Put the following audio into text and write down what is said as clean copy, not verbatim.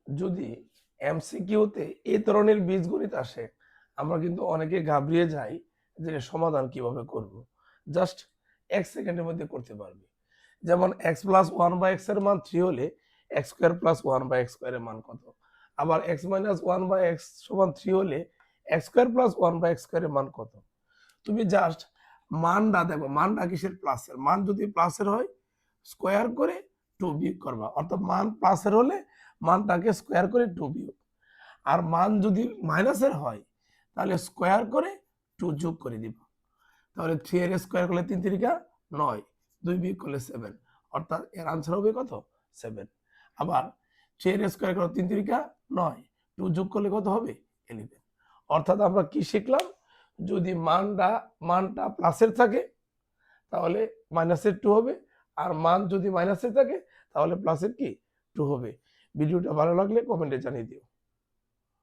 যদি এমসিকিউতে এই ধরনের বীজগণিত আসে, আমরা কিন্তু অনেকে ঘাবড়িয়ে যাই যে সমাধান কিভাবে করব। জাস্ট 1 সেকেন্ডের মধ্যে করতে পারবে। যেমন x plus one by x এর মান 3 হলে x square plus one by x স্কোয়ারের মান কত? আবার x minus one by x সমান 3 হলে x square plus one by x স্কোয়ারের মান কত? তুমি জাস্ট মানটা দেখো, মানটা কিসের? প্লাসের। মান যদি প্লাসের হয় স্কোয়ার করে 2 বিয়োগ করবা, অর্থাৎ মান প্লাসের হলে মানটাকে স্কোয়ার করে 2 বিয়োগ। আর মান যদি মাইনাসের হয় তাহলে স্কোয়ার করে 2 যোগ করে দিবা। তাহলে 3 এর স্কোয়ার করলে 3 3 9, 2 বিয়োগ করলে 7, অর্থাৎ এর আনসার হবে কত? 7। আবার 3 এর স্কোয়ার করলে 3 3 9, 2 যোগ করলে কত হবে? 11। অর্থাৎ আমরা কি শিখলাম? যদি মানটা প্লাসের থাকে তাহলে মাইনাসের 2 হবে, আর মান যদি মাইনাসের থাকে তাহলে প্লাসের কি 2 হবে। ভিডিওটা ভালো লাগলে কমেন্টে জানিয়ে দিও।